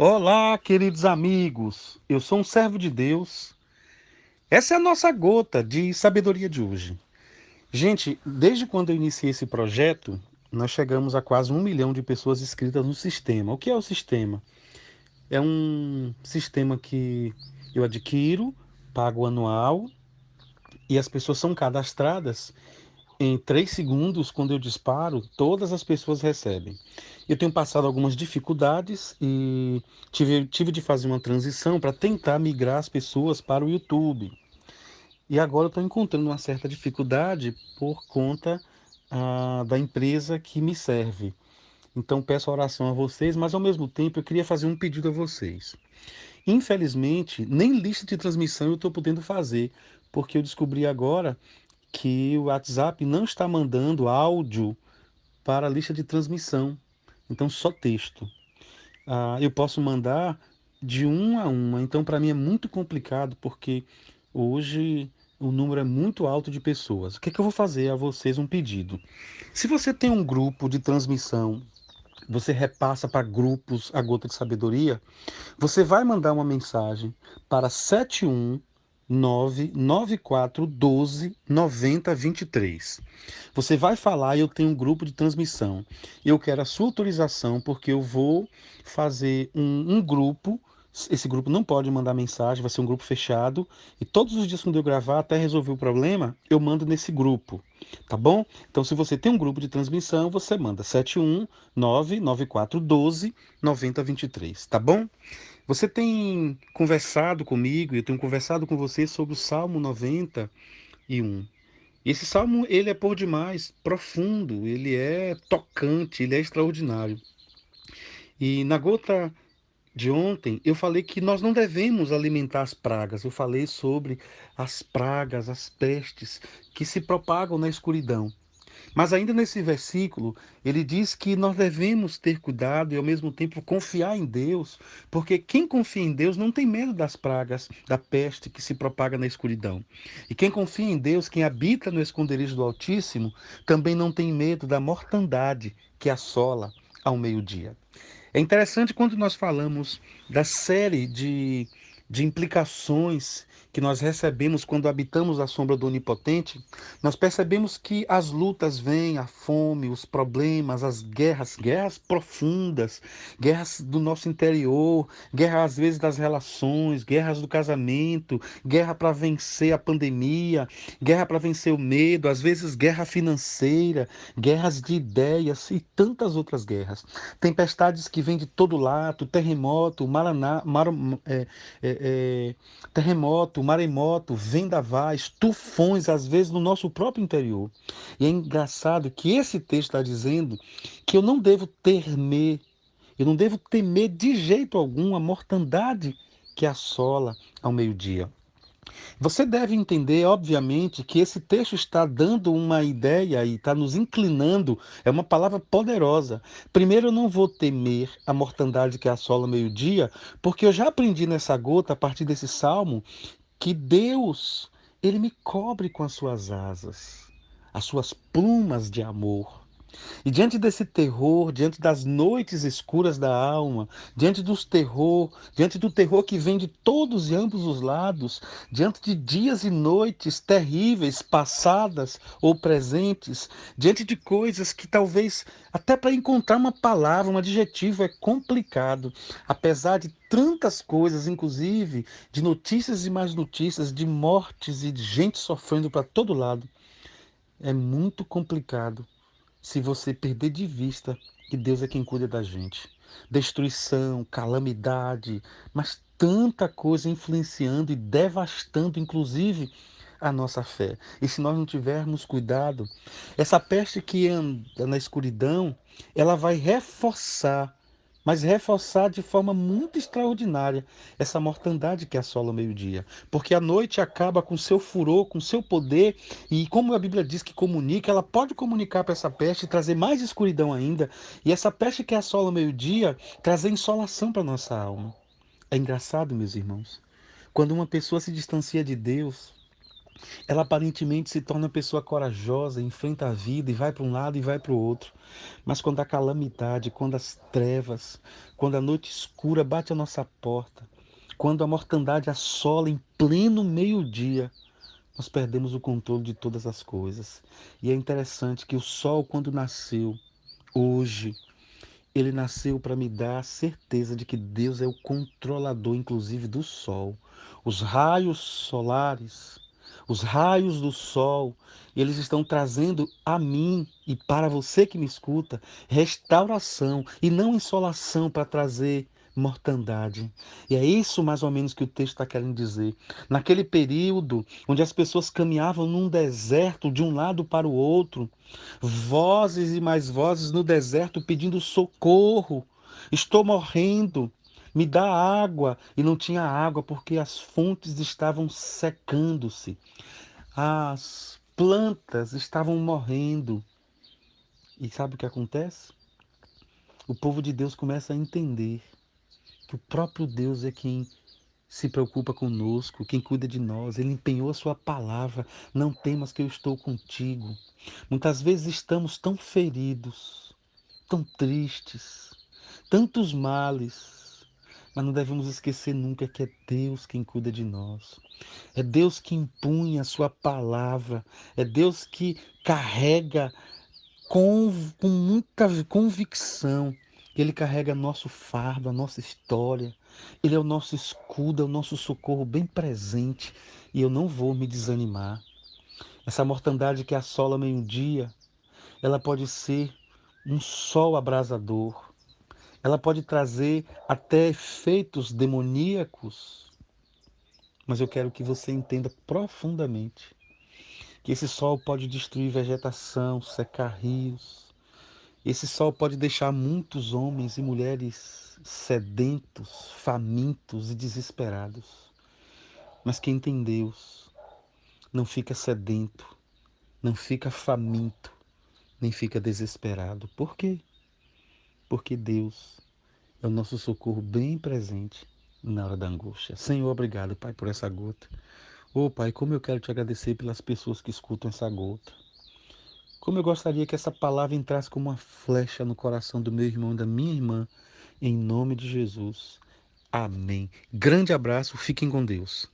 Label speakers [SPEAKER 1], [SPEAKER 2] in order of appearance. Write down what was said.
[SPEAKER 1] Olá, queridos amigos. Eu sou um servo de Deus. Essa é a nossa gota de sabedoria de hoje. Gente, desde quando eu iniciei esse projeto, nós chegamos a quase 1 milhão de pessoas inscritas no sistema. O que é o sistema? É um sistema que eu adquiro, pago anual e as pessoas são cadastradas. Em 3 segundos, quando eu disparo, todas as pessoas recebem. Eu tenho passado algumas dificuldades e tive de fazer uma transição para tentar migrar as pessoas para o YouTube. E agora eu estou encontrando uma certa dificuldade por conta da empresa que me serve. Então peço oração a vocês, mas ao mesmo tempo eu queria fazer um pedido a vocês. Infelizmente, nem lista de transmissão eu estou podendo fazer, porque eu descobri agora que o WhatsApp não está mandando áudio para a lista de transmissão. Então, só texto. Eu posso mandar de uma a uma. Então, para mim é muito complicado, porque hoje o número é muito alto de pessoas. O que é que eu vou fazer a vocês um pedido? Se você tem um grupo de transmissão, você repassa para grupos a Gota de Sabedoria, você vai mandar uma mensagem para 71994129023. Você vai falar, eu tenho um grupo de transmissão. Eu quero a sua autorização porque eu vou fazer um grupo. Esse grupo não pode mandar mensagem, vai ser um grupo fechado. E todos os dias quando eu gravar, até resolver o problema, eu mando nesse grupo. Tá bom? Então, se você tem um grupo de transmissão, você manda 71994129023. Tá bom? Você tem conversado comigo, eu tenho conversado com você sobre o Salmo 91. E esse salmo, ele é por demais profundo, ele é tocante, ele é extraordinário. E na gota de ontem, eu falei que nós não devemos alimentar as pragas. Eu falei sobre as pragas, as pestes que se propagam na escuridão. Mas ainda nesse versículo, ele diz que nós devemos ter cuidado e ao mesmo tempo confiar em Deus, porque quem confia em Deus não tem medo das pragas, da peste que se propaga na escuridão. E quem confia em Deus, quem habita no esconderijo do Altíssimo, também não tem medo da mortandade que assola ao meio-dia. É interessante quando nós falamos da série de implicações que nós recebemos quando habitamos a sombra do Onipotente, nós percebemos que as lutas vêm, a fome, os problemas, as guerras, guerras profundas, guerras do nosso interior, guerra às vezes das relações, guerras do casamento, guerra para vencer a pandemia, guerra para vencer o medo, às vezes guerra financeira, guerras de ideias e tantas outras guerras. Tempestades que vêm de todo lado, terremoto, é, terremoto, maremoto, vendavais, tufões, às vezes no nosso próprio interior. E é engraçado que esse texto está dizendo que eu não devo temer de jeito algum a mortandade que assola ao meio-dia. Você deve entender, obviamente, que esse texto está dando uma ideia e está nos inclinando, é uma palavra poderosa. Primeiro, eu não vou temer a mortandade que assola o meio-dia, porque eu já aprendi nessa gota, a partir desse salmo, que Deus, ele me cobre com as suas asas, as suas plumas de amor. E diante desse terror, diante das noites escuras da alma, diante do terror que vem de todos e ambos os lados, diante de dias e noites terríveis, passadas ou presentes, diante de coisas que talvez até para encontrar uma palavra, um adjetivo é complicado, apesar de tantas coisas, inclusive de notícias e mais notícias, de mortes e de gente sofrendo para todo lado, é muito complicado se você perder de vista que Deus é quem cuida da gente. Destruição, calamidade, mas tanta coisa influenciando e devastando, inclusive, a nossa fé. E se nós não tivermos cuidado, essa peste que anda na escuridão, ela vai reforçar, mas reforçar de forma muito extraordinária essa mortandade que assola o meio-dia. Porque a noite acaba com seu furor, com seu poder, e como a Bíblia diz que comunica, ela pode comunicar para essa peste e trazer mais escuridão ainda. E essa peste que assola o meio-dia, trazer insolação para nossa alma. É engraçado, meus irmãos. Quando uma pessoa se distancia de Deus, Ela aparentemente se torna uma pessoa corajosa, enfrenta a vida e vai para um lado e vai para o outro. Mas quando a calamidade, quando as trevas, quando a noite escura bate à nossa porta, quando a mortandade assola em pleno meio-dia, nós perdemos o controle de todas as coisas. E é interessante que o sol, quando nasceu, hoje, ele nasceu para me dar a certeza de que Deus é o controlador, inclusive, do sol. Os raios solares, os raios do sol, eles estão trazendo a mim e para você que me escuta, restauração e não insolação para trazer mortandade. E é isso mais ou menos que o texto está querendo dizer. Naquele período onde as pessoas caminhavam num deserto de um lado para o outro, vozes e mais vozes no deserto pedindo socorro. Estou morrendo. Me dá água. E não tinha água porque as fontes estavam secando-se. As plantas estavam morrendo. E sabe o que acontece? O povo de Deus começa a entender que o próprio Deus é quem se preocupa conosco, quem cuida de nós. Ele empenhou a sua palavra. Não temas que eu estou contigo. Muitas vezes estamos tão feridos, tão tristes, tantos males, mas não devemos esquecer nunca que é Deus quem cuida de nós. É Deus que impunha a sua palavra, é Deus que carrega com muita convicção. Ele carrega nosso fardo, a nossa história. Ele é o nosso escudo, é o nosso socorro bem presente. E eu não vou me desanimar. Essa mortandade que assola meio-dia, ela pode ser um sol abrasador. Ela pode trazer até efeitos demoníacos, mas eu quero que você entenda profundamente que esse sol pode destruir vegetação, secar rios. Esse sol pode deixar muitos homens e mulheres sedentos, famintos e desesperados. Mas quem tem Deus não fica sedento, não fica faminto, nem fica desesperado. Por quê? Porque Deus é o nosso socorro bem presente na hora da angústia. Senhor, obrigado, Pai, por essa gota. Ô, Pai, como eu quero te agradecer pelas pessoas que escutam essa gota. Como eu gostaria que essa palavra entrasse como uma flecha no coração do meu irmão e da minha irmã, em nome de Jesus. Amém. Grande abraço, fiquem com Deus.